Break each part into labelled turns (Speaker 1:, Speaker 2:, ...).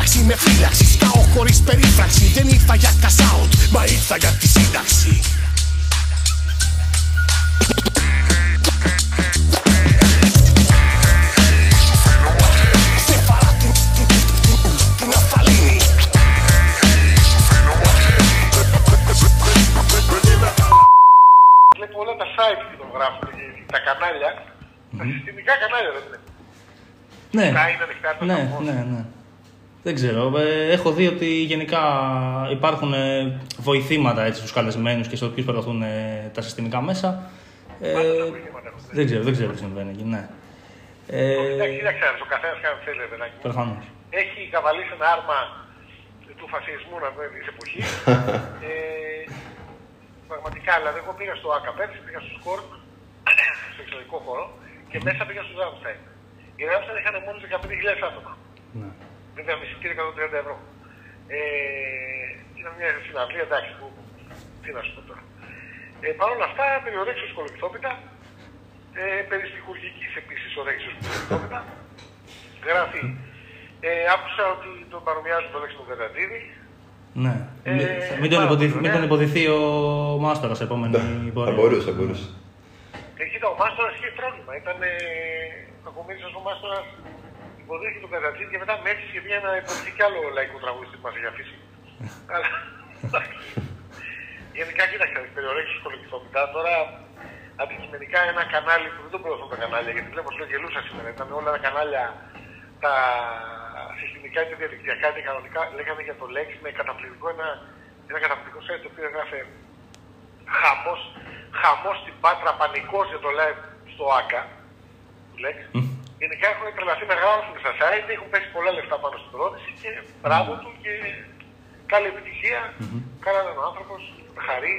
Speaker 1: σύνταξη με φύλαξη. Σκάω χωρίς περίφραξη. Δεν ήρθα για cash out, μα ήρθα για τη σύνταξη.
Speaker 2: Βλέπω όλα τα site και το γράφουν, τα κανάλια, τα συστημικά κανάλια δεν είναι.
Speaker 3: Ναι,
Speaker 2: ναι.
Speaker 3: Δεν ξέρω. Έχω δει ότι γενικά υπάρχουν βοηθήματα έτσι, στους καλεσμένους και στους οποίους προσπαθούν τα συστημικά μέσα. Δεν ξέρω τι συμβαίνει εκεί, ναι.
Speaker 2: Κοίταξε, ο καθένας κάνει θέλει, παιδάκι.
Speaker 3: Προφανώς.
Speaker 2: Έχει καβαλήσει ένα άρμα του φασισμού να πούμε της εποχής. Πραγματικά, δηλαδή, εγώ πήγα στο ΑΚΑ πέρσι, πήγα στο Σκόρπ, στο εξωτερικό χώρο και μέσα πήγα στο Ράμσταϊν. Οι Ράμσταϊν είχαν μόλις 15.000 άτομα.
Speaker 3: Ναι.
Speaker 2: Βέβαια, μισητήρια 130 ευρώ. Ήταν μια συναυλία, εντάξει, που τι να σου πω τώρα. Παρ' όλα αυτά, περιορέξιος κολοκυθόπιτα, περιστιχουργικής επίσης ορέξιος κολοκυθόπιτα. Γράφει, άκουσα ότι τον παρομοιάζουν το λέξη του Βεραντίδη.
Speaker 3: Ναι. Μην τον υποδηθεί ο Μάστορας επόμενη πορεία.
Speaker 4: Θα μπορούσε.
Speaker 2: Κοίτα, ο Μάστορας είχε πρόβλημα. Ήταν κακομοίρης ο Μάστορας, υποδέχει τον Καζατζίδη και μετά με έτσι και βγαίνει να υποδεχθεί κι άλλο λαϊκό τραγουδιστή που μας έχει αφήσει. Αλλά γενικά κοίταξε, περιορέξεις κολοκυθόπιτα. Τώρα αντικειμενικά ένα κανάλι που δεν το προωθούν τα κανάλια, γιατί βλέπω σου γελούσα σήμερα, ήταν όλα τα κανάλια τα συστημικά είτε διαδικτυακά είτε κανονικά, λέγανε για το Lex με καταπληκτικό ένα καταπληκτικό site το οποίο έγραφε χαμός στην Πάτρα, πανικός για το live στο ΆΚΑ του Lex. Γενικά έχουν τρελαθεί μεγάλα στα site, έχουν πέσει πολλά λεφτά πάνω στην πρόταση και μπράβο του και καλή επιτυχία. Κάνανε ο άνθρωπος, χαρεί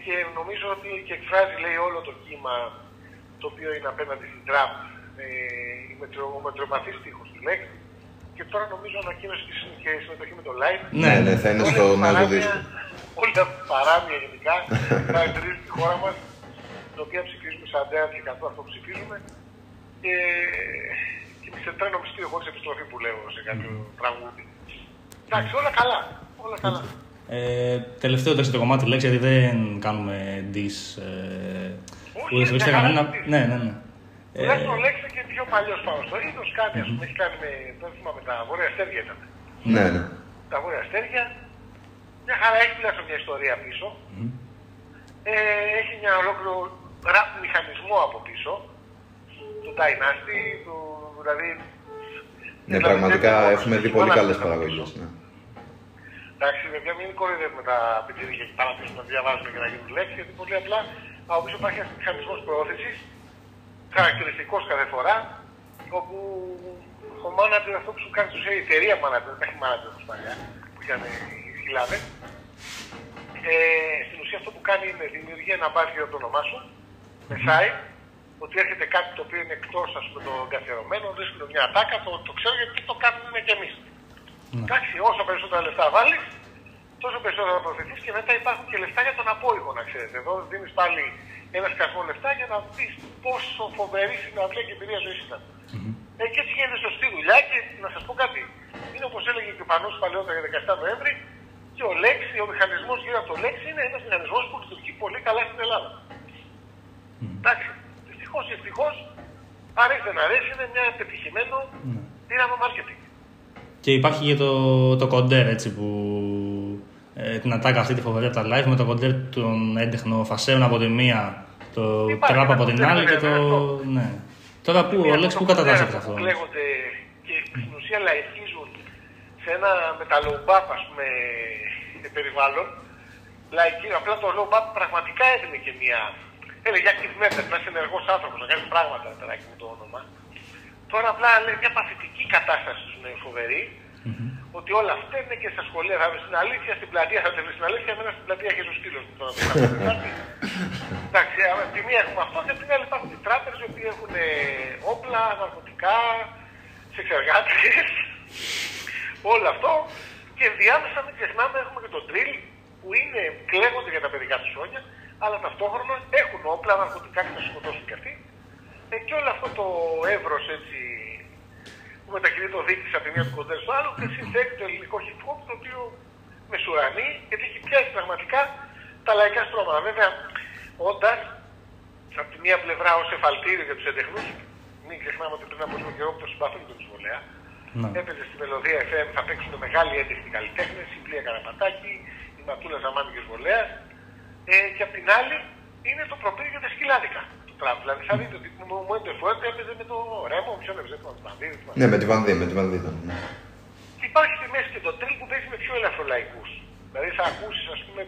Speaker 2: και νομίζω ότι και εκφράζει λέει όλο το κύμα το οποίο είναι απέναντι στην Τραμπ. Ο μετριοπαθής τείχος του Lex και τώρα νομίζω ανακοίνωση και συμμετοχή με το live.
Speaker 4: Ναι, θα είναι στο νέο δίσκο.
Speaker 2: Όλα τα παράμια γενικά θα εντρίζουν τη χώρα μας, την οποία ψηφίζουμε 41% αυτό που ψηφίζουμε και σε τρένο μυστήριο χωρίς επιστροφή που λέω σε κάποιο τραγούδι. Εντάξει, όλα καλά.
Speaker 3: Τελευταίο το κομμάτι Lex, γιατί δεν κάνουμε diss.
Speaker 2: Όχι, δεν
Speaker 3: κανένα. Ναι.
Speaker 2: Τουλάχιστον ο Lex είναι και πιο παλιός πάνω στο είδος, κάτι ας πούμε, έχει κάνει με τα Βόρεια Αστέρια ήταν.
Speaker 4: Ναι.
Speaker 2: Τα Βόρεια Αστέρια, μια χαρά έχει τουλάχιστον μια ιστορία πίσω. Έχει μια ολόκληρο rap μηχανισμό από πίσω, του Dynasty, δηλαδή...
Speaker 4: Ναι, πραγματικά έχουμε δει πολύ καλές παραγωγές.
Speaker 2: Εντάξει, βέβαια μην κοροϊδεύουμε τα πιτσίρια και πάνω πίσω να διαβάζουμε και να γίνουν λέξεις, γιατί πολύ απλά από πίσω υπάρχει ένας μηχανισμός προώθησης, χαρακτηριστικός κάθε φορά, όπου ο manager αυτό που σου κάνει στους η εταιρεία manager, δεν έχει manager όπως παλιά, που ήταν οι χιλάδες, στην ουσία αυτό που κάνει είναι δημιουργεί ένα μπάρ για το όνομά σου, με site, ότι έρχεται κάτι το οποίο είναι εκτός ας πούμε των καθιερωμένων, βρίσκουν μια ατάκα, το ξέρω γιατί το κάνουμε και εμείς. Εντάξει, όσο περισσότερα λεφτά βάλεις, τόσο περισσότερα θα προωθηθείς και μετά υπάρχουν και λεφτά για τον απόϊχο, να ξέρετε. Εδώ δίνεις πάλι ένα σκασμό λεφτά για να δεις πόσο φοβερή συναυλία και εμπειρία ζωής ήταν. Και έτσι γίνεται σωστή δουλειά και να σας πω κάτι. Είναι όπως έλεγε και ο Πανός παλαιότερα για 17 Νοέμβρη και ο Lex, ο μηχανισμός γύρω από το Lex είναι ένας μηχανισμός που λειτουργεί πολύ καλά στην Ελλάδα. Εντάξει, ευτυχώς, αρέσει δεν αρέσει, είναι μια πετυχημένο πείραμα marketing.
Speaker 3: Και υπάρχει και το κοντέρ έτσι που την ατάκα αυτή τη φοβερή από τα live με το κοντέρ των έντεχνων φασέων από τη μία, το τραπ από την άλλη και το... Ναι. Τώρα που ο Lex που κατατάσσεται αυτό.
Speaker 2: Λέγονται και στην ουσία λαϊκίζουν σε ένα μεταλλομπάπ ας πούμε περιβάλλον. Απλά το low bap πραγματικά έδινε και μια... Έλεγε active method, να είσαι ενεργός άνθρωπος, να κάνεις πράγματα με το όνομα. Τώρα απλά λέει μια παθητική κατάσταση του είναι φοβερή, ότι όλα αυτά είναι και στα σχολεία. Θα βρει στην αλήθεια, στην πλατεία θα βρει στην αλήθεια, εμένα στην πλατεία έχει ο σκύλος μου τώρα. Εντάξει, από τη μία έχουμε αυτό και από την άλλη υπάρχουν οι τράπεζες οι οποίοι έχουν όπλα, ναρκωτικά, σεξεργάτες, όλο αυτό. Και ενδιάμεσα μην ξεχνάμε έχουμε και το drill που είναι, κλαίγονται για τα παιδικά τους χρόνια, αλλά ταυτόχρονα έχουν όπλα, ναρκωτικά και θα σκοτώσουν κι αυτοί. Και όλο αυτό το εύρος έτσι, που μετακινεί το δίκτυο από τη μία του κοντέρ στο άλλο και συνθέτει το ελληνικό hip hop το οποίο μεσουρανεί γιατί έχει πιάσει πραγματικά τα λαϊκά στρώματα. Βέβαια, όντας από τη μία πλευρά ως εφαλτήριο για τους εντεχνούς, μην ξεχνάμε ότι πριν από λίγο καιρό που το συμπαθούν τον Βολέα, έπαιζε στη Μελωδία FM, θα παίξουν μεγάλοι έντεχνοι καλλιτέχνες, η Πλία Καραπατάκη, η Ματούλα Ζαμάνη και Βολέας. Και απ' την άλλη είναι το προπήρι για τα σκυλάδικα. Δηλαδή θα δείτε ότι μου Φουέντε έπαιζε με το Ρέμο, ποιον έπαιζε με τον Βανδί.
Speaker 4: Ναι, με τη Βανδί ήταν.
Speaker 2: Και υπάρχει στη μέση και το τρίλ που παίζει με πιο ελαφρολαϊκούς. Δηλαδή θα ακούσεις ας πούμε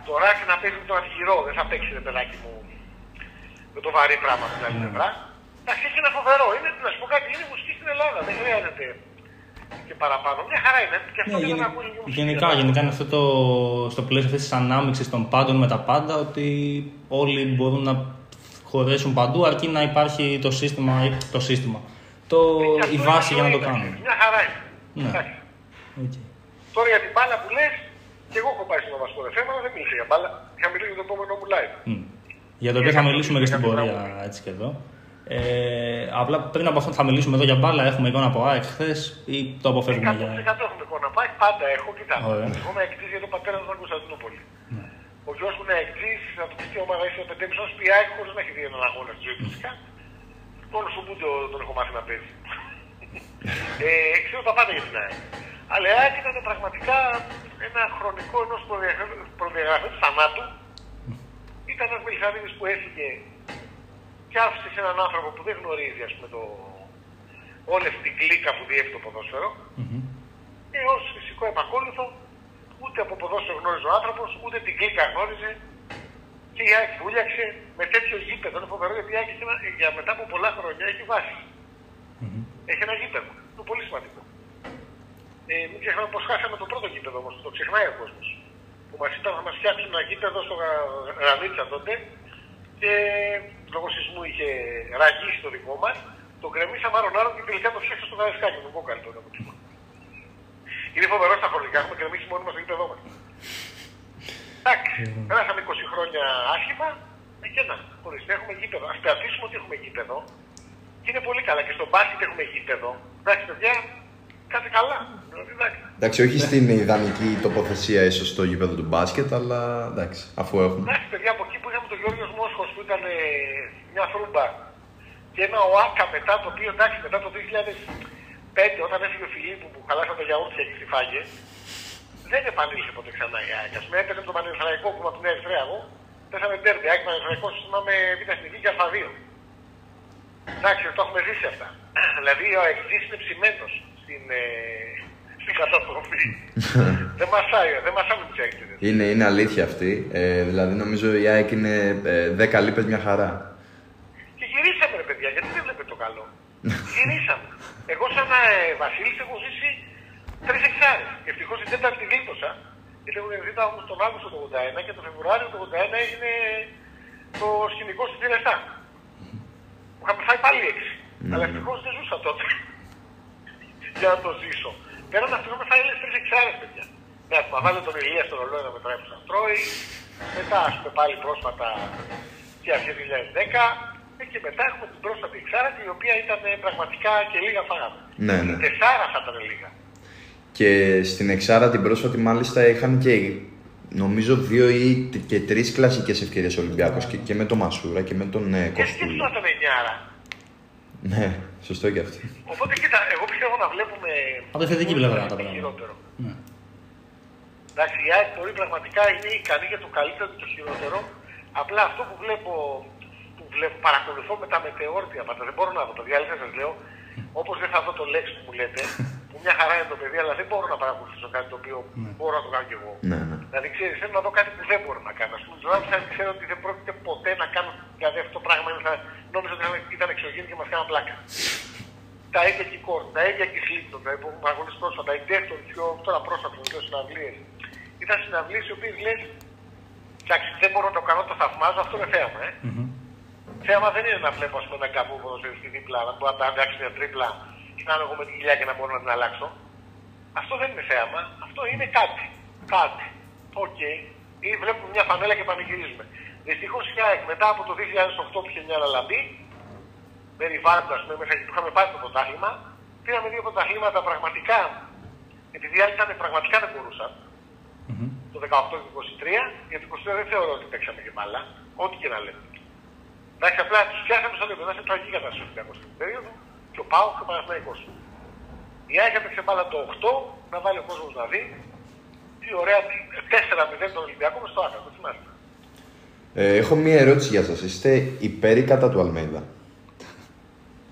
Speaker 2: το ράκ να παίζει με τον Αργυρό, δεν θα παίξει ρε παιδάκι μου με το βαρύ πράγμα από την άλλη πλευρά. Εντάξει, έχει ένα φοβερό, είναι, να σου πω κάτι, είναι μουσική στην Ελλάδα, δεν χρειάζεται και παραπάνω. Μια χαρά είναι. Και αυτό δεν ακούει
Speaker 3: γενικά είναι αυτό στο πλαίσιο αυτής της ανάμειξης των πάντων με τα πάντα, ότι όλοι μπορούν να χωρέσουν παντού αρκεί να υπάρχει το σύστημα, η βάση για να το κάνουν.
Speaker 2: Μια χαρά είναι.
Speaker 3: Ναι. Okay.
Speaker 2: Τώρα για την μπάλα που λες, και εγώ έχω πάει στο Βασκό θέμα, δεν μίλησα για μπάλα. Είχα μιλήσει για το επόμενο μου live.
Speaker 3: Για το οποίο θα μιλήσουμε και στην πορεία έτσι και εδώ. Απλά πριν από αυτό θα μιλήσουμε εδώ για μπάλα. Έχουμε εικόνα από ΑΕΚ χθες ή το αποφεύγουμε για.
Speaker 2: 100% έχουμε εικόνα από ΑΕΚ, πάντα έχω. Κοιτά, εγώ είμαι εκτής για τον πατέρα του στην Κωνσταντινούπολη. Ο γιος μου είναι εκτής, να του πει τι ομάδα είσαι 5,5 ως πει ΑΕΚ χωρίς να έχει δει έναν αγώνα στη ζωή του φυσικά. Μόνο στο Μπούντο τον έχω μάθει να παίζει. Ξέρω τα πάντα για την ΑΕΚ. Αλλά η ΑΕΚ ήταν πραγματικά ένα χρονικό ενός προδιαγραφή του θανάτου. Ήταν ένας Μελισσανίδης που έφυγε και άφησε σε έναν άνθρωπο που δεν γνωρίζει ας πούμε, όλη αυτή την κλίκα που διέπει το ποδόσφαιρο. Και ως φυσικό επακόλουθο, ούτε από ποδόσφαιρο γνώριζε ο άνθρωπος, ούτε την κλίκα γνώριζε. Και η ΑΕΚ βούλιαξε με τέτοιο γήπεδο. Είναι φοβερό γιατί η ΑΕΚ για μετά από πολλά χρόνια έχει βάση. Έχει ένα γήπεδο. Είναι πολύ σημαντικό. Μην ξεχνάμε πως χάσαμε το πρώτο γήπεδο όμως, το ξεχνάει ο κόσμος. Που μας είπαν να μας φτιάξουν ένα γήπεδο στο Γρανίτσα τότε και λόγω σεισμού είχε ραγίσει το δικό μας. Το γκρεμίσαμε άρον-άρον και τελικά το φτιάξαμε στο Καραϊσκάκι, τον Κόκαλη τότε από τίποτα. Είναι φοβερό στα χρονικά, έχουμε γκρεμίσει μόνοι μας το γήπεδό μας. Εντάξει, περάσαμε 20 χρόνια άσχημα και να, χωρίς να έχουμε γήπεδο. Ας κρατήσουμε ότι έχουμε γήπεδο και είναι πολύ καλά. Και στο μπάσκετ έχουμε γήπεδο. Εντάξει, παιδιά, κάτι καλά.
Speaker 4: Εντάξει, όχι στην ιδανική τοποθεσία ίσως στο γήπεδο του μπάσκετ, αλλά εντάξει, αφού έχουμε.
Speaker 2: Εντάξει, παιδιά, από εκεί που είχαμε τον Γιώργο Μόσχος που ήταν μια φρούμπα και ένα ΟΑΚΑ μετά το οποίο εντάξει, μετά το 2005 όταν έφυγε ο Φιλίππου που χαλάσαν τα γιαούρτια και ξυφάγε, δεν επανήλθε ποτέ ξανά η ΑΕΚ. Ας πούμε, έπαιζε τον Πανεπιστημιακό που από την Ερυθρέα εγώ, πέσαμε τέρμπι, ΑΕΚ Πανεπιστημιακό σύστημα με β' εθνική και Α2. Εντάξει, το έχουμε ζήσει αυτά. Δηλαδή ο ΑΕΚΤΙΣ είναι ψημένος στην καταστροφή. Δεν μασάμε τους ΑΕΚΤΙΣ.
Speaker 4: Είναι αλήθεια αυτή. Δηλαδή νομίζω η ΑΕΚ είναι 10 λίπες μια χαρά.
Speaker 2: Και γυρίσαμε ρε παιδιά, γιατί δεν βλέπετε το καλό. Γυρίσαμε. Εγώ σαν Βασίλης έχω ζήσει 3 εξάρες. Και ευτυχώς η τέταρτη γλίτωσα. Γιατί έχουν ζητά όμως τον Αύγουστο του 81 και τον Φεβρουάριο του 81 έγινε το σκηνικό στη Θηρετά. Μου είχαμε φάει πάλι 6. Αλλά ευτυχώς δεν ζούσα τότε. Για να το ζήσω. Πέραν αυτήν έχουμε φάει 3 εξάρες παιδιά. Ναι, ας πούμε, βάλε τον Ηλία στο ρολόι να μετράει που σαν τρώει. Μετά ας πούμε πάλι πρόσφατα και αρχές 2010. Και μετά έχουμε την πρόσφατη εξάρα η οποία ήταν πραγματικά και λίγα φάγαμε.
Speaker 4: Ναι.
Speaker 2: 4 θα ήταν λίγα.
Speaker 4: Και στην εξάρα την πρόσφατη μάλιστα είχαν και νομίζω 2 ή και 3 κλασικές ευκαιρίες Ολυμπιακός και με τον Μασούρα και με τον Κωστούλη.
Speaker 2: Και σκέψου να ήταν 9.
Speaker 4: Ναι, σωστό και αυτό.
Speaker 2: Οπότε κοίτα, εγώ πιστεύω να βλέπουμε.
Speaker 3: Από τη θετική πλευρά τα πράγματα.
Speaker 2: Ναι. Εντάξει, η ΑΕΚ μπορεί πραγματικά είναι ικανή για το καλύτερο και το χειρότερο. Απλά αυτό που βλέπω, παρακολουθώ με τα μετεόρτια πάντα. Δεν μπορώ να δω, παιδιά, αλήθεια σας λέω. Όπως δεν θα δω το λέξη που μου λέτε, που μια χαρά είναι το παιδί, αλλά δεν μπορώ να παρακολουθήσω κάτι το οποίο μπορώ να το κάνω κι εγώ. Δηλαδή, ξέρεις, θέλω να δω κάτι που δεν μπορώ να κάνω. Ας πούμε, ξέρω ότι δεν πρόκειται ποτέ να κάνω. Δηλαδή, αυτό το πράγμα νόμιζα ότι ήταν εξωγήινη και μας κάναν πλάκα. Τα ίδια και η Κόρν, τα ίδια και η Σλίπτον, που έχουμε παρακολουθήσει πρόσφατα, η Ντέφτον, τώρα πρόσφατα, δύο συναυλίες. Ήταν συναυλίες οι οποίες λες, εντάξει, δεν μπορώ να το κάνω, το θαυμάζω, αυτό είναι θέαμα. Θέαμα δεν είναι να βλέπω έναν καπού ποδοσφαιριστή δίπλα, να μπορώ να τα αντάξει μια τρίπλα και να είμαι εγώ με την κοιλιά και να μπορώ να την αλλάξω. Αυτό δεν είναι θέαμα, αυτό είναι κάτι. Κάτι. Οκ. Ή βλέπουμε μια φανέλα και πανηγυρίζουμε. Δυστυχώς η ΑΕΚ μετά από το 2008 που είχε μια αναλαμπή, με ριβάντα, μέσα και του είχαμε πάρει το πρωτάθλημα, Πήραμε 2 πρωταθλήματα πραγματικά, επειδή οι άλλοι ήταν πραγματικά δεν μπορούσαν. Το 18 και το 23, γιατί το 23 δεν θεωρώ ότι παίξαμε και μπάλα, ό,τι και να λέμε. Εντάξει, απλά τους πιάσαμε στο λεπτό, σε τραγική κατάσταση στην περίοδο και ο ΠΑΟΚ και ο Παναθηναϊκός. Η ΑΕΚ έπαιξε μπάλα το 8, να βάλει ο κόσμος να δει. Τι ωραία, 4-0 τον Ολυμπιακό μες στο Άκα, το θυμάστε.
Speaker 4: Έχω μία ερώτηση για σας. Είστε υπέρ ή κατά του Αλμέιδα?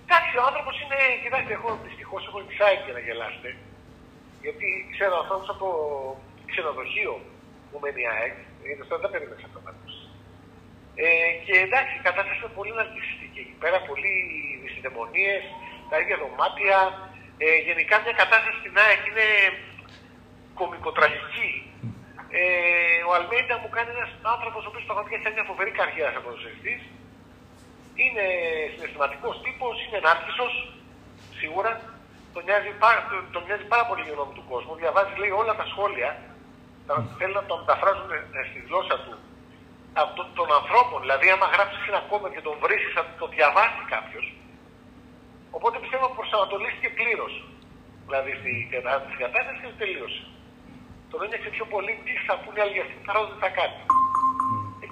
Speaker 2: Εντάξει, ο άνθρωπος είναι, κοιτάξτε, δυστυχώς έχω εξάγει για να γελάσετε. Γιατί ξέρω ανθρώπους από το ξενοδοχείο που μένει η ΑΕΚ, γιατί αυτό δεν περίμενε αυτό πάντως. Και εντάξει, η κατάσταση είναι πολύ ναρκιστική. Εκεί πέρα πολλοί δυσυδαιμονίες, τα ίδια δωμάτια. Γενικά μια κατάσταση στην ΑΕΚ είναι κωμικοτραγική. Ο Αλμέιντα μου κάνει ένας άνθρωπος ο οποίος πραγματικά έχει μια φοβερή καριέρα σαν ποδοσφαιριστής. Είναι συναισθηματικός τύπος, είναι νάρκισσος, σίγουρα. Τον νοιάζει πάρα πολύ η γνώμη του κόσμου. Διαβάζει, λέει, όλα τα σχόλια. Θέλει να το μεταφράζουν στη γλώσσα του από των ανθρώπων. Δηλαδή, άμα γράψεις ένα κόμμα και τον βρίσκεις, θα το διαβάσει κάποιος. Οπότε πιστεύω ότι προσανατολίστηκε πλήρως. Δηλαδή, στην κατάσταση και τελείωσε. Τον ένιωξε πιο πολύ τι θα πούνε άλλοι για αυτήν, παρά ότι θα κάνει.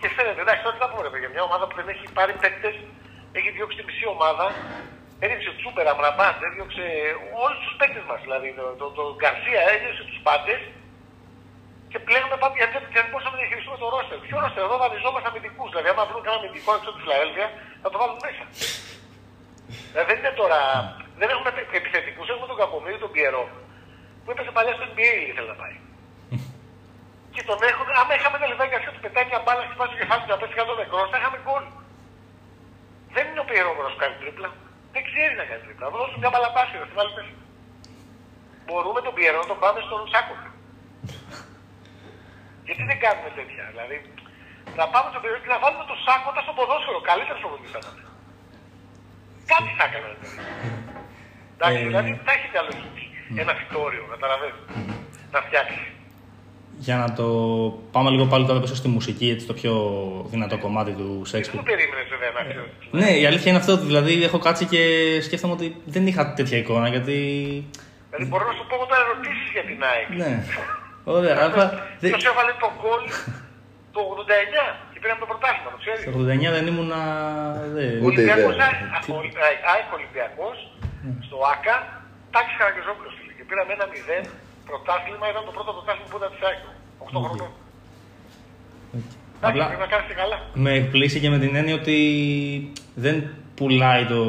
Speaker 2: Και φαίνεται, εντάξει, τώρα τι θα πούμε, για μια ομάδα που δεν έχει πάρει παίκτες, έχει διώξει τη μισή ομάδα, έδιωξε Τσούπερα, Μραμπάντ, έδιωξε όλους τους παίκτες μας. Δηλαδή, τον Γκαρσία έδιωξε τους πάντες και πλέον πάμε γιατί δεν μπορούσαμε να διαχειριστούμε το ρόστερ. Ποιο ρόστερ, εδώ δανειζόμαστε αμυντικούς. Δηλαδή, άμα βρουν κανένα αμυντικό έξω από τη Φιλαδέλφια, θα το βάλουν μέσα. Δηλαδή, δεν είναι τώρα. Δεν έχουμε επιθετικούς, έχουμε τον Κακομοίρη, τον Πιερό, που έπαιζε παλιά στο NBA, ήθελε να πάει. Και τον έχουν, άμα είχαμε ένα λιβάκι αρχή του πετάει μια μπάλα, χτυπάει στο κεφάλι του να πέσει κάτω νεκρό, θα είχαμε γκολ. Δεν είναι ο Πιερόμενος που κάνει τρίπλα. Δεν ξέρει να κάνει τρίπλα. Θα δώσουμε μια μπαλαμπάσια, να τη βάλει μέσα. Μπορούμε τον Πιερό να τον πάμε στον Σάκο. Γιατί δεν κάνουμε τέτοια. Δηλαδή, να πάμε στον Πιερό και να βάλουμε τον Σάκο στο ποδόσφαιρο. Καλύτερο προπονητής θα ήταν. Κάτι θα έκανα. Εντάξει, δηλαδή θα έχει κι άλλο ένα φυτόριο, καταλαβαίνεις, να φτιάξει.
Speaker 3: Για να το πάμε λίγο πάλι τώρα πίσω στη μουσική, έτσι, το πιο δυνατό κομμάτι του Σέξπιρ.
Speaker 2: Δεν το περίμενες βέβαια να ξέρεις.
Speaker 3: Ναι, η αλήθεια είναι αυτό. Δηλαδή, έχω κάτσει και σκέφτομαι ότι δεν είχα τέτοια εικόνα, γιατί.
Speaker 2: Δηλαδή, μπορώ να σου πω όταν ερωτήσεις για την ΑΕΚ.
Speaker 3: Ναι. Ωραία, αλλά.
Speaker 2: Ποιος έβαλε τον γκολ το 89 και πήραμε το πρωτάθλημα, το ξέρεις.
Speaker 3: Το 89 δεν ήμουν.
Speaker 4: Ούτε ιδέα.
Speaker 2: ΑΕΚ Ολυμπιακός στο ΆΚΑ, τάξη Καραγκεζόπουλος και πήραμε 1-0. Πρωτάθλημα ήταν το πρώτο πρωτάθλημα που ήταν της ΑΕΚ. 8 χρονών.
Speaker 3: Απλά
Speaker 2: πρέπει να κάνεις και καλά.
Speaker 3: με εκπλήσει και με την έννοια ότι δεν πουλάει το.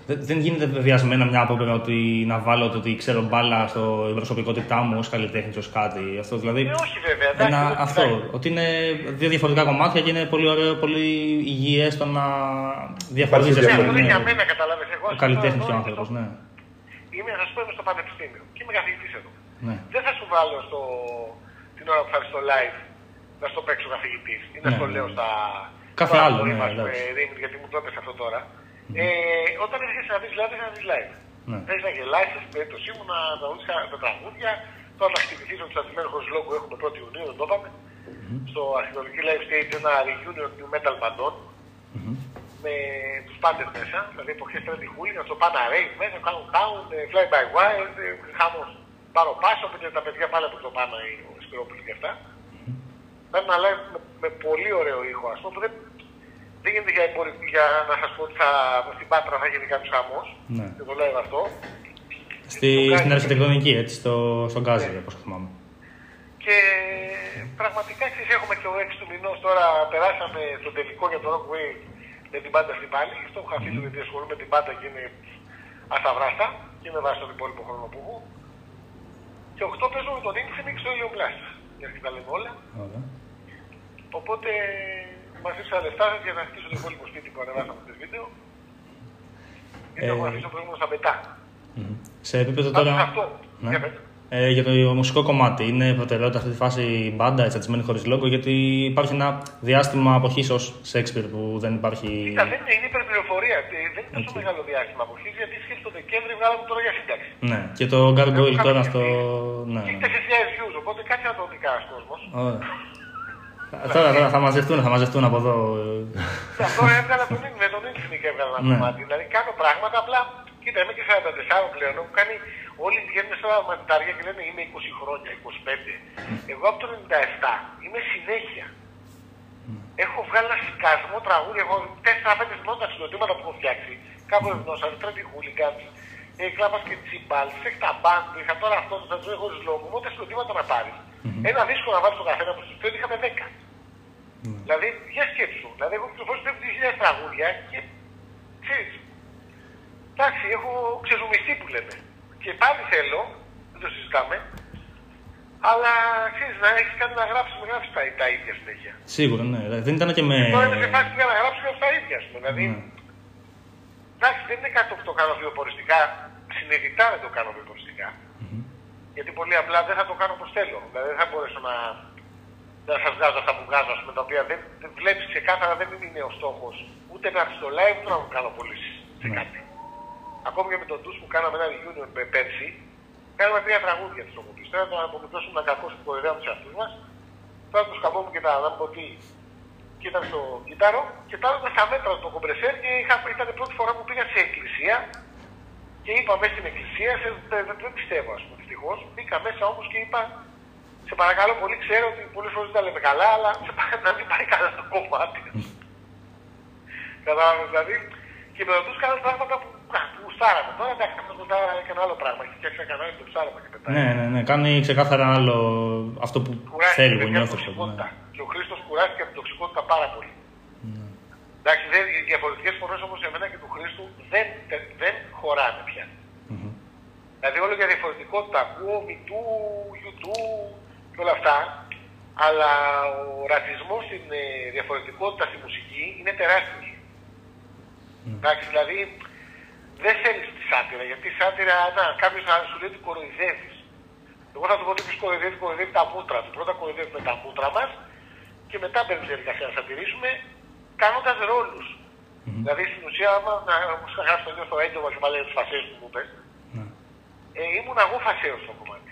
Speaker 3: Δεν γίνεται βεβαιασμένα μια απόπειρα ότι να βάλω το ότι ξέρω μπάλα στο προσωπικότητά μου ως καλλιτέχνης, ως κάτι. Αυτό δηλαδή.
Speaker 2: Όχι βέβαια. Εντάξει,
Speaker 3: αυτό. Ότι είναι δύο διαφορετικά κομμάτια και είναι πολύ ωραίο, πολύ υγιές το να διαχωρίζεσαι.
Speaker 2: Αυτό είναι για μένα, καταλάβες. Εγώ
Speaker 3: ο καλλιτέχνης και ο άνθρωπος, ναι.
Speaker 2: Είμαι, θα σου πω, είμαι στο πανεπιστήμιο και είμαι καθηγητής εδώ.
Speaker 3: Ναι.
Speaker 2: Δεν θα σου βάλω την ώρα που θα έρθει στο live να στο παίξω καθηγητής ή να στο λέω στα.
Speaker 3: Κάθε άλλο, ναι,
Speaker 2: γιατί μου το έπεσε αυτό τώρα. Όταν έρχεσαι να δεις live, θα δεις live. Θες να γελάσεις, στην περίπτωσή μου να δεις τα τραγούδια. Τώρα να χτυπηθείς ότι στο αντιμένο χωρίς λόγο έχουμε 1η Ιουνίου, δεν το είπαμε. Στο αρχαιολογική live stage ένα reunion new metal μπαντών. Με τους πάντες μέσα, δηλαδή εποχές Trendy Hooligan, στο Pana Rave μέσα, κάνουν down, fly by wire, χάμος πάρω πάσο, οπότε τα παιδιά πάλι από το Pana, ο Σπυρόπουλος και αυτά. Ήταν ένα live με πολύ ωραίο ήχο, ας πούμε, που δεν γίνεται για να σας πω ότι στην Πάτρα θα γίνει κάποιος χαμός, και το λέω αυτό.
Speaker 3: Στην αρχιτεκτονική, έτσι, στον Γκάζι, όπως θυμάμαι.
Speaker 2: Και πραγματικά έχουμε και ο 6 του μηνός τώρα, περάσαμε στον τελικό για το Rockway με την πάντα στην πάλι. Αυτό έχω αφήσει γιατί ασχολούμαι με την πάντα και είναι ασταυράστα και με βάση τον υπόλοιπο χρόνο που έχω. Και 8 παίζω με τον Infinix στο Helioplastic. Για να τα λέμε όλα. Οπότε μαζί στα λεφτά σας για να χτίσω το υπόλοιπο σπίτι που ανεβάσαμε το βίντεο. Γιατί έχω αφήσει το προηγούμενο στα πετά.
Speaker 3: Σε επίπεδο τώρα.
Speaker 2: Αυτό.
Speaker 3: Για το μουσικό κομμάτι, είναι προτεραιότητα αυτή τη φάση η μπάντα, ετσατισμένη χωρίς λόγο, γιατί υπάρχει ένα διάστημα αποχής ως Σέξπιρ που δεν υπάρχει.
Speaker 2: Δεν είναι υπερπληροφορία. Δεν είναι τόσο μεγάλο διάστημα αποχής, γιατί σχέση το Δεκέμβρη βγάλαμε τώρα για σύνταξη.
Speaker 3: Ναι, και το Gargoyle τώρα στο.
Speaker 2: Ναι. Και 4.000 views, οπότε κάτσε να το δει κανένα κόσμος.
Speaker 3: Τώρα θα μαζευτούν από εδώ.
Speaker 2: Αυτό έβγαλα με τον Infinix έβγαλα ένα κομμάτι. Δηλαδή κάνω πράγματα απλά Κοίτα, είμαι και 44 πλέον. Μου κάνει όλοι βγαίνουν στα μανιτάρια και λένε είμαι 20 χρόνια, 25. Εγώ από το 97 είμαι συνέχεια. Έχω βγάλει ένα σκασμό τραγούδια. Έχω 4-5 θυμόντα συγκροτήματα που έχω φτιάξει. Κάπου ευνόσα, τρέντι χούλιγκαντς, κλάπας και τσιμπάλ, σεκτα μπάντ. Είχα τώρα αυτό το θα ζω χωρίς λόγο. Οπότε συγκροτήματα να πάρει. Ένα δίσκο να βάλει στον καθένα που σου πει είχαμε 10. Δηλαδή, για σκέψου. Δηλαδή, έχω κυκλοφορήσει περίπου 2.000 τραγούδια και ξέρεις. Εντάξει, έχω ξεζουμιστεί που λέμε. Και πάλι θέλω, δεν το συζητάμε, αλλά ξέρεις, να έχεις κάτι να γράψεις, με γράψεις τα ίδια συνέχεια.
Speaker 3: Σίγουρα, ναι. Δεν ήταν και με.
Speaker 2: Τώρα είμαι σε φάση που για να γράψεις τα ίδια, σου. Δηλαδή, εντάξει, δεν είναι κάτι που το κάνω βιοποριστικά. Συνειδητά δεν το κάνω βιοποριστικά. Γιατί πολύ απλά δεν θα το κάνω όπως θέλω. Δηλαδή, δεν θα μπορέσω να σας βγάζω αυτά που βγάζω, ας πούμε, τα οποία δεν βλέπεις ξεκάθαρα, δεν είναι ο στόχος ούτε να έρθει στο live, ούτε να μου κάνω πωλήσεις σε κάτι. Ακόμη και με τον Ντους που κάναμε ένα reunion πέρσι, κάναμε 3 τραγούδια της τροποποίησης. Τώρα να απομυθώσουμε να κακώς που κοροϊδεύουμε τους εαυτούς μας. Τώρα το σκαμπόμουν και τα δάμποτή και ήταν στο κιτάρο και τώρα ήταν στα μέτρα το κομπρεσέρ και ήταν η πρώτη φορά που πήγα σε εκκλησία και είπα μέσα στην εκκλησία, δεν πιστεύω ας πούμε δυστυχώς, μπήκα μέσα όμως και είπα σε παρακαλώ πολύ, ξέρω ότι πολλές φορές δεν τα λέμε καλά, αλλά να μην πάει καλά το κομμάτι. Κατάλαβες δηλαδή. Και με ρωτούς κάνουν πράγματα που γουστάραμε. Τώρα εντάξει, αυτό μετά και ένα άλλο πράγμα. Έχει φτιάξει ένα κανάλι το ψάραμα και πετάει.
Speaker 3: Ναι. Κάνει ξεκάθαρα άλλο αυτό που θέλει, που νιώθει.
Speaker 2: Και ο Χρήστος κουράστηκε από την τοξικότητα πάρα πολύ. Εντάξει, οι διαφορετικές φωνές όπως εμένα και του Χρήστου δεν χωράνε πια. Δηλαδή όλο για διαφορετικότητα ακούω, μητού, γιουτού και όλα αυτά. Αλλά ο ρατσισμός στην διαφορετικότητα στη μουσική είναι τεράστιος. Εντάξει, δηλαδή δεν θέλεις τη σάτυρα, γιατί η σάτυρα, κάποιος θα σου λέει ότι κοροϊδεύεις. Εγώ θα του πω ότι κοροϊδεύει τα μούτρα του. Πρώτα κοροϊδεύουμε τα μούτρα μας και μετά μπαίνουμε στη διαδικασία να σατυρίσουμε κάνοντας ρόλους. Δηλαδή στην ουσία, όπως είχα γράψει το ίδιο στο έντομα και πάλι τους φασέους που μου είπες, ήμουν εγώ φασέος στο κομμάτι.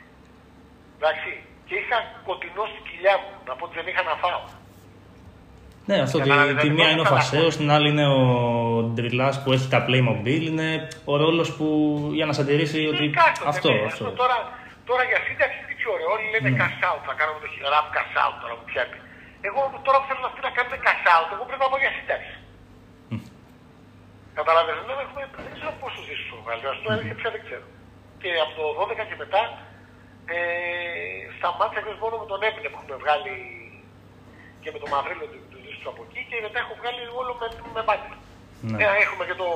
Speaker 2: Εντάξει, και είχα κοντινώσει την κοιλιά μου, να πω ότι δεν είχα να φάω.
Speaker 3: Ναι, αυτό τη μία είναι ο φασέος, την άλλη είναι ο ντριλάς που έχει τα Playmobil, είναι ο ρόλος που για να σατηρήσει ότι αυτό.
Speaker 2: Τώρα για σύνταξη τι πιο ωραίο, όλοι λένε cash out, θα κάνουμε το rap cash out τώρα που πιάνει. Εγώ τώρα που θέλω να κάνουμε cash out, εγώ πρέπει να πάω για σύνταξη. Καταλαβαίνετε, δεν ξέρω πόσο ζήσεις ο Γαλλιός, αυτό έρχεται πια δεν ξέρω. Και από το 12 και μετά σταμάτησα και μόνο με τον Έπινε που έχουμε βγάλει και με τον Μαυρίλο του δίσκου από εκεί και μετά έχω βγάλει όλο με μάτια. Έχουμε και το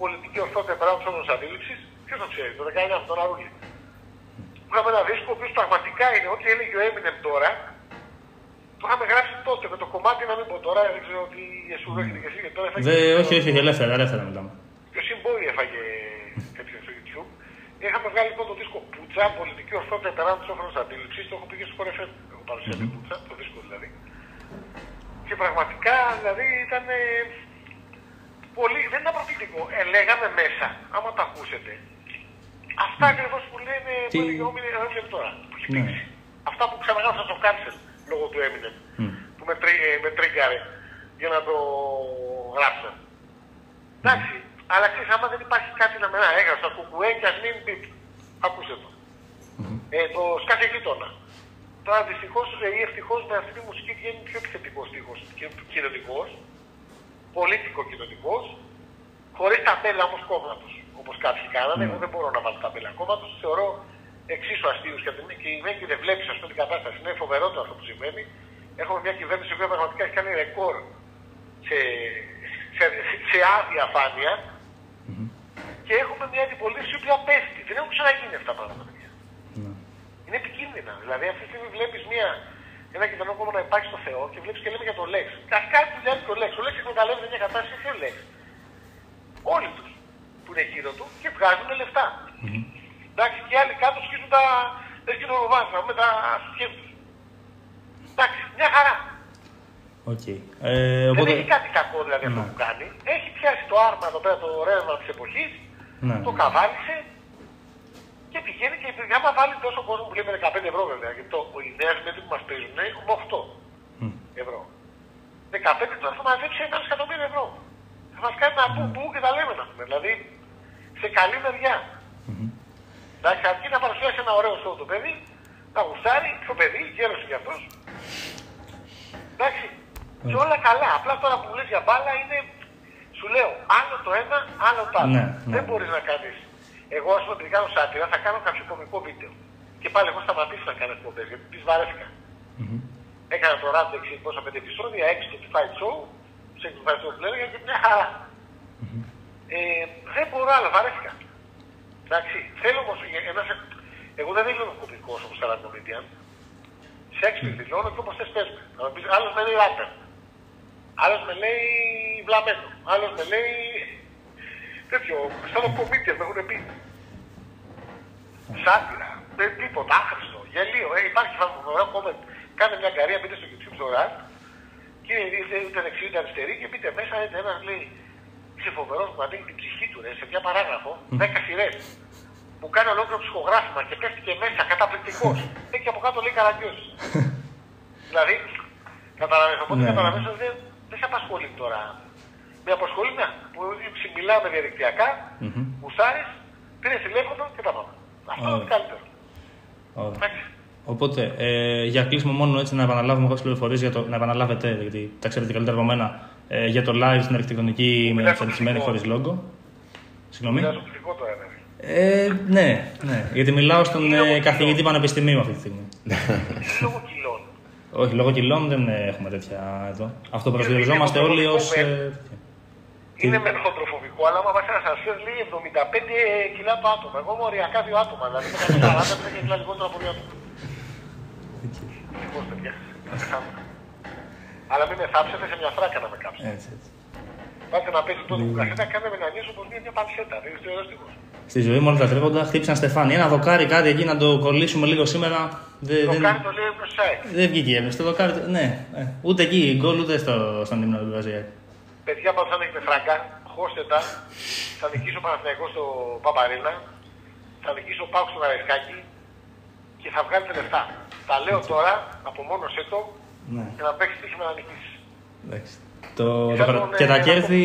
Speaker 2: πολιτική ορθότητα επεράδοση όλων αντίληψης. Ποιος το ξέρει, το 19 με τον Αρούλη. Είχαμε ένα δίσκο, ο οποίος πραγματικά είναι ό,τι έλεγε ο Eminem τώρα. Το είχαμε γράψει τότε με το κομμάτι, να μην πω τώρα, δεν ξέρω ότι εσύ το έχετε και εσύ και τώρα έφαγε.
Speaker 3: Όχι, ελεύθερα μιλάμε.
Speaker 2: Και ο Συμπόη έφαγε τέτοιο στο YouTube. Είχαμε βγάλει λοιπόν το δίσκο Πουτσα, πολιτική ορθότητα επεράδοση όλων αντίληψης. Το έχω πει και στο Κορεφέ. Έχω παρουσιάσει Πουτσα, το δίσκο δηλαδή. Και πραγματικά δηλαδή ήταν πολύ, δεν ήταν προκλητικό. Λέγαμε μέσα, άμα το ακούσετε, αυτά ακριβώς που λένε που έλεγε ο Eminem τώρα, που έχει πήξει. Αυτά που ξαναγράψα στο Cancel λόγω του Eminem, που με τρίγκαρε για να το γράψω. Εντάξει, αλλά ξέρεις, άμα δεν υπάρχει κάτι να με έγραψα, το κουκουέ και ας μην μπιπ, ακούσε το. Το σκάφε γείτονα. Τώρα δυστυχώς ή ευτυχώς με αυτή τη μουσική βγαίνει πιο επιθετικός στίχος και κοινωνικός, πολίτικο κοινωνικός, χωρίς ταμπέλα όμως κόμματος. Όπως κάποιοι κάνανε, εγώ δεν μπορώ να βάλω ταμπέλα κόμματος, θεωρώ εξίσου αστείους και δεν βλέπεις ας πούμε την κατάσταση. Είναι φοβερότερο αυτό που συμβαίνει. Έχουμε μια κυβέρνηση που πραγματικά έχει κάνει ρεκόρ σε αδιαφάνεια και έχουμε μια αντιπολίτευση που πέφτει. Δεν έχουν ξαναγίνει αυτά τα πράγματα. Είναι επικίνδυνα. Δηλαδή, αυτή τη στιγμή βλέπεις ένα κοινωνικό κόμμα να υπάρχει στο Θεό και βλέπεις και λέμε για το Λέξ. Κάτι δουλειά και ο Λέξ. Ο Λέξ εκμεταλλεύεται μια κατάσταση και ο Λέξ. Όλοι τους που είναι γύρω του και βγάζουν λεφτά. Εντάξει, και άλλοι κάτω σκίζουν τα σκηνοβάζα με τα σχέδια τους. Εντάξει, μια χαρά. Δεν έχει κάτι κακό δηλαδή αυτό που κάνει. Έχει πιάσει το άρμα εδώ πέρα, το ρεύμα της εποχής, το καβάλισε. Και πηγαίνει και άμα βάλει τόσο κόσμο που λέμε 15 ευρώ βέβαια, γιατί οι νέες μέτροι που μας παίζουν είναι 8 ευρώ. 15 τώρα θα μαζέψει 1 εκατομμύριο ευρώ. Θα μας κάνει ένα μπου και τα λέμε να πούμε. Δηλαδή σε καλή μεριά. Εντάξει, αρκεί να παρουσιάσει ένα ωραίο σοου το παιδί, να γουστάρει, το παιδί, γέρος για αυτός. Εντάξει, και όλα καλά. Απλά τώρα που λες για μπάλα είναι, σου λέω, άλλο το ένα, άλλο το άλλο. Δεν μπορείς να κάνεις. Εγώ, ας πούμε, επειδή κάνω σάτυρα, θα κάνω κάποιο κωμικό βίντεο. Και πάλι εγώ σταματήσω να κάνω εκπομπές, γιατί τις βαρέθηκα. Έκανα το ράδο 605 επεισόδια, 6 το Fight Show, σε εκδοχαριστώ που λέγανε και μια χαρά. Δεν μπορώ άλλο, βαρέθηκα. Εντάξει, θέλω όμως εγώ δεν δηλώνω κωμικός όπως stand-up comedian. Σέξπιρ δηλώνω και όπως θες πες με. Άλλος με λέει rapper. Άλλος με λέει βλαμμένο. Άλλος με λέει τέτοιο, stand-up comedian με έχουν πει. Σάτυρα, τίποτα, άχρηστο, γελίο. Υπάρχει φοβερό comment. Κάνε μια καρία, μπείτε στο YouTube στο RAD και είτε δεξί είτε αριστερή και μπείτε μέσα. Ένας λέει είσαι φοβερός που ανοίγει την ψυχή του σε μια παράγραφο, 10 σειρές. Που κάνει ολόκληρο ψυχογράφημα και πέφτει και μέσα καταπληκτικός. Και από κάτω λέει καραγκιός. Δηλαδή, καταλαβαίνω. Οπότε καταλαβαίνω δεν σε απασχολεί τώρα. Με απασχολεί που μιλάμε διαδικτυακά, γουστάρεις, πήρες τηλέφωνο και τα πάμε. Αυτό είναι το καλύτερο.
Speaker 3: Οπότε, για κλείσιμο μόνο έτσι να επαναλάβουμε κάποιες πληροφορίες, να επαναλάβετε, γιατί τα ξέρετε καλύτερα από μένα, για το live στην αρχιτεκτονική με εξαρτησμένη χωρίς λόγο. Συγγνώμη. Ναι, γιατί μιλάω στον καθηγητή πανεπιστημίου αυτή τη στιγμή.
Speaker 2: Λόγω κιλών.
Speaker 3: Όχι, λόγω κιλών δεν έχουμε τέτοια εδώ. Αυτό προσδιοριζόμαστε όλοι ως.
Speaker 2: Είναι με χοντροφοβικό, αλλά άμα βάζει ένα σανσέρ λέει 75 κιλά το άτομο. Εγώ είμαι οριακά 2 άτομα, δηλαδή με 40 κιλά λιγότερο από 2 άτομα. Ευτυχώς, παιδιά. Αλλά μην με θάψετε σε μια φράκα να με κάψετε. Πάτε να παίζει τότε που κασέτα, κάνετε με να νιώσω πως είναι μια πανσέτα. Δεν είστε ωραίος τύπος.
Speaker 3: Στη ζωή μου όλα τα τρέποντα χτύπησαν στεφάνι. Ένα δοκάρι κάτι εκεί να το κολλήσουμε λίγο σήμερα.
Speaker 2: Δοκάρι το λέει προσάι.
Speaker 3: Δεν βγήκε η έμπνευση. Το δοκάρι. Ναι. Ούτε εκεί γκολ ούτε στον ύμνο του Βραζιλιάκ.
Speaker 2: Παιδιά, πάντως αν έχετε φράγκα, χώστε τα. Θα νικήσω Παναθηναϊκό στο Παπαρίνα. Θα νικήσω Πάο στο Καραϊσκάκι και θα βγάλετε λεφτά. Τα λέω τώρα, απομόνωσέ το και να παίξει τύχη με να νικήσει.
Speaker 3: Και τα κέρδη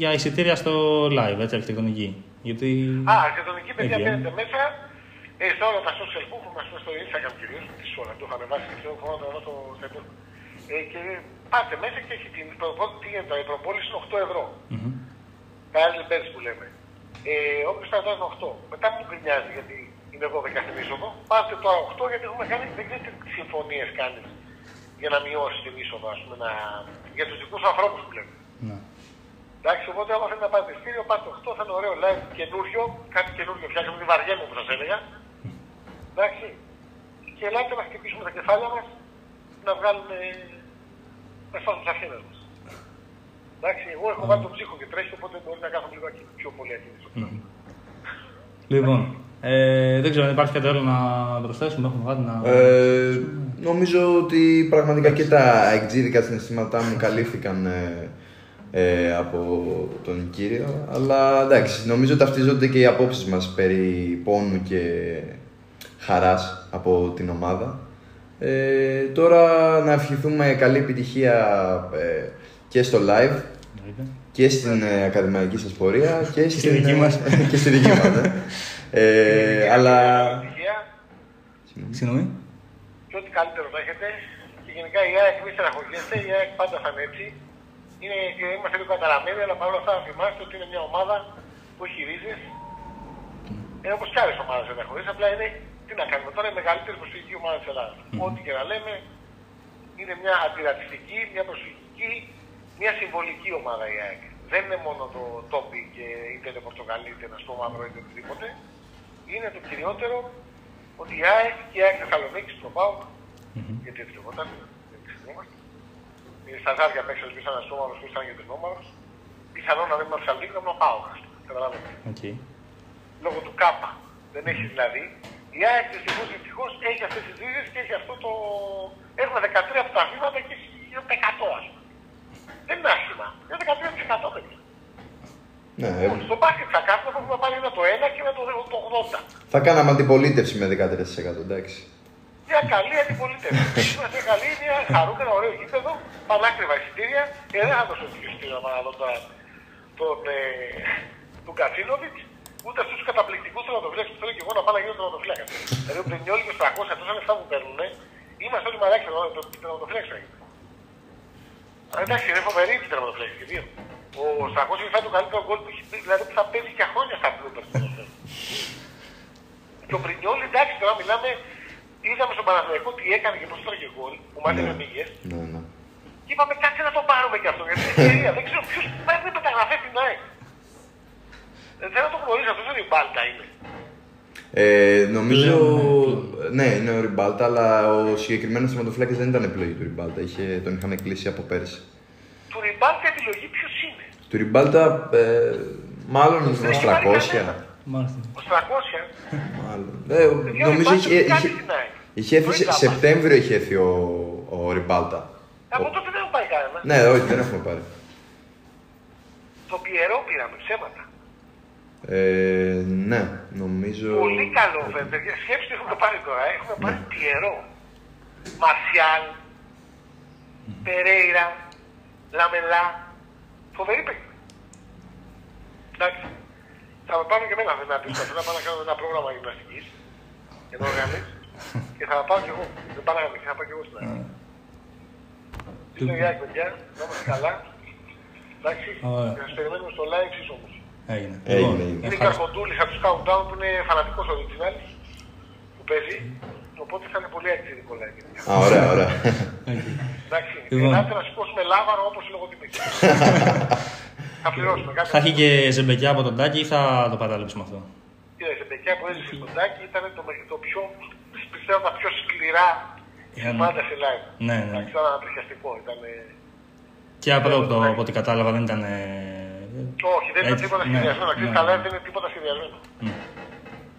Speaker 3: για εισιτήρια στο live, έτσι, αρχιτεκτονική. Γιατί...
Speaker 2: αρχιτεκτονική, παιδιά, μπαίνετε μέσα στα όλα τα social που έχουμε στο Instagram κυρίως, τις όλα, το είχαμε βάσει και θέλω να το δω στο Facebook. Και πάτε μέσα και έχει την η προπόληση είναι 8 ευρώ. Τα early birds που λέμε. Όποιος θα δώσει 8. Μετά μου γκρινιάζει γιατί είναι 12 στην είσοδο. Πάτε τώρα 8 γιατί έχουμε κάνει, δεν ξέρω τι συμφωνίες κάνεις για να μειώσει την είσοδο, ας πούμε, για τους δικούς ανθρώπους που λέμε. Εντάξει, οπότε άμα θέλετε να πάτε ειστήριο, πάτε 8, θα είναι ωραίο live καινούριο, κάτι καινούριο φτιάξαμε, τη βαριέμαι όπως σας έλεγα. Εντάξει, και ελάτε να χτυπήσουμε τα κεφάλια μας, να βγάλουμε, να σπάσουμε τις αρχές μας. Εντάξει, εγώ έχω βάλει τον ψύχο και τρέχει, οπότε μπορεί να κάνω λίγο πιο πολύ ακίνητο.
Speaker 3: Λοιπόν, δεν ξέρω αν υπάρχει κάτι άλλο να προσθέσουμε, έχουμε κάτι να...
Speaker 4: Νομίζω ότι πραγματικά και τα εκτζίδικα συναισθήματά μου καλύφθηκαν από τον κύριο, αλλά εντάξει, νομίζω ταυτίζονται και οι απόψεις μας περί πόνου και χαράς από την ομάδα. Τώρα να ευχηθούμε καλή επιτυχία και στο live και στην ακαδημαϊκή σας πορεία και στη
Speaker 3: δική μας.
Speaker 4: Και στη δική μας, αλλά...
Speaker 3: Συγγνώμη.
Speaker 2: Και ό,τι καλύτερο θα έχετε και γενικά η ΑΕΚ μη στεναχωριέστε, η ΑΕΚ πάντα θα είναι έτσι. Είμαστε λίγο καταραμένοι, αλλά παρόλα αυτά θυμάστε ότι είναι μια ομάδα που έχει ρίζες. Όπως και άλλες ομάδες δεν έχουν ρίζες, απλά είναι, τι να κάνουμε τώρα, η μεγαλύτερη προσφυγική ομάδα της Ελλάδας. Ό,τι και να λέμε, είναι μια αντιρατσιστική, μια προσφυγική, μια συμβολική ομάδα η ΑΕΚ. Δεν είναι μόνο το τόπι και είτε είναι πορτοκαλί, είτε ένα μαύρο, είτε οτιδήποτε. Είναι το κυριότερο ότι η ΑΕΚ και η ΑΕΚ Θεσσαλονίκη στο ΠΑΟΚ, γιατί έτσι λεγόταν, δεν ξεχνιόμαστε. Στα ζάρια παίξα ελπίσα ένα σώμαρος που ήταν για τον όμαρος. Πιθανόν να μην μας Θεσσαλονίκη, να ήμουν ΠΑΟΚ. Καταλάβετε. Λόγω του ΚΑΠΑ. Δεν έχει δηλαδή. Η ΑΕΚ δυστυχώς έχει αυτές τις ρίζες και έχει αυτό το... Έχουμε 13 από τα βήματα και έχει 100 ας πούμε. Δεν είναι άσχημα. Είναι 13% παιδιά.
Speaker 4: Ναι,
Speaker 2: στο μπάσκετ θα κάνουμε, θα έχουμε πάρει ένα το 1 και ένα το 80.
Speaker 4: Θα κάναμε αντιπολίτευση με 13%, εντάξει.
Speaker 2: Μια καλή αντιπολίτευση. Είμαστε καλή, μια χαρούμενα, ωραίο γήπεδο, πανάκριβα εισιτήρια και δεν θα δώσω το εισιτήριο να δω τώρα τον Κατσίνοβιτς. ούτε αυτούς τους καταπληκτικούς τερματοφύλακες που θέλω και εγώ να πάω να γίνω τερματοφύλακας. Δηλαδή ο Πρινιόλι και ο Στρακώσια, τόσα λεφτά που παίρνουν, είμαστε όλοι μαλάκες τερματοφύλακες θα γίνουν. Εντάξει, είναι φοβερή η τερματοφύλακες και δύο. Ο Στρακώσια έχει φάει το καλύτερο γκολ που έχει πει, δηλαδή που θα παίζει για χρόνια στα bloopers. Και ο Πρινιόλι, εντάξει, τώρα μιλάμε, είδαμε στον Παναθηναϊκό τι έκανε και πώς τρώγε γκολ, που μάθαινε μύγες. Και είπαμε κάτσε να το πάρουμε κι αυτό, γιατί είναι ευκαιρία. Δεν ξέρω ποιος παίρνει μεταγραφές στην ΑΕΚ. Δεν θα το γνωρίζω, αυτός ο Ριμπάλτα είναι.
Speaker 4: Νομίζω, ναι, είναι ο Ριμπάλτα, αλλά ο συγκεκριμένος τερματοφύλακας δεν ήταν επιλογή του Ριμπάλτα, τον είχαν κλείσει από πέρσι.
Speaker 2: Του Ριμπάλτα επιλογή ποιος είναι?
Speaker 4: Του Ριμπάλτα, μάλλον ο Στρακώσια.
Speaker 2: Ο Στρακώσια.
Speaker 4: Μάλλον. Νομίζω είχε έρθει Σεπτέμβριο είχε έρθει ο Ριμπάλτα.
Speaker 2: Από τότε δεν έχω πάρει κανένα.
Speaker 4: Ναι, όχι, δεν έχουμε πάρει.
Speaker 2: Το Πιερό πήραμε, ψέματα.
Speaker 4: Ναι, νομίζω.
Speaker 2: Πολύ καλό, βέβαια. Σκέψτε, έχουμε πάρει τώρα. Έχουμε πάρει Πιερό, Μαρσιάλ, Περέιρα, Λαμελά. Φοβερή παίκτη. Εντάξει. Θα με πάρουν και εμένα αυτή να πείσω. Θέλω να πάω να κάνω ένα πρόγραμμα γυμναστικής. Ενώ κάνεις. Και θα πάω κι εγώ. Δεν πάω να κάνω και θα πάω κι εγώ στην αρχή. Είστε γεια, παιδιά. Να είμαστε καλά. Εντάξει. Και σας περιμένουμε στο live εσείς όμως.
Speaker 3: Έγινε.
Speaker 2: Είναι και ο Αρχοντούλης από τους Countdown που είναι φανατικός original που παίζει. Οπότε θα είναι πολύ αξιδικό live.
Speaker 4: Ωραία, ωραία.
Speaker 2: Εντάξει. Ελάτε να σηκώσουμε λάβαρο όπως η λογοτιμή. Θα πληρώσουμε.
Speaker 3: Θα έχει και ζεμπεκιά από τον Τάκη ή θα το παραλείψουμε αυτό?
Speaker 2: Η ζεμπεκιά που έζησε στον Τάκη ήταν το πιο, πιστεύω, τα πιο σκληρά σημάδια σε live.
Speaker 3: Ναι.
Speaker 2: Ήταν ανατριχιαστικό.
Speaker 3: Και απρόπτω, από ό,τι κατάλαβα, δεν ήταν.
Speaker 2: Όχι, δεν ήταν τίποτα σχεδιασμένο. Καλά, δεν είναι τίποτα σχεδιασμένο.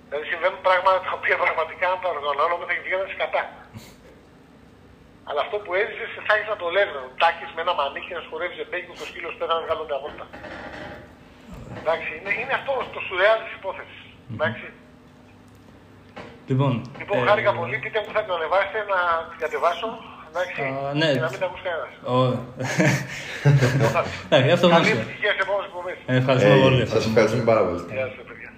Speaker 2: Δηλαδή συμβαίνουν πράγματα τα οποία πραγματικά αν τα οργανώνουμε θα βγαίνουν σκατά. Αλλά αυτό που έζησε θα έχεις να το λένε. Ο Τάκης με ένα μανίκι να σχολεύει ζεμπέκι στο σκύλο πέρα να βγάλουν μια βόλτα. Εντάξει, είναι αυτό το σουρεάλ της υπόθεσης. Εντάξει.
Speaker 3: Λοιπόν,
Speaker 2: χάρηκα πολύ. Πείτε μου θα την ανεβάσετε να την κατεβάσω. Εντάξει,
Speaker 3: ναι.
Speaker 2: Και να μην τα ακούσει κανένας.
Speaker 3: Αυτό
Speaker 2: καλή επιτυχία σε επόμενες εκπομπές.
Speaker 3: Ευχαριστούμε πολύ.
Speaker 4: Σας ευχαριστούμε πάρα πολύ.
Speaker 2: Γεια σας, παιδιά.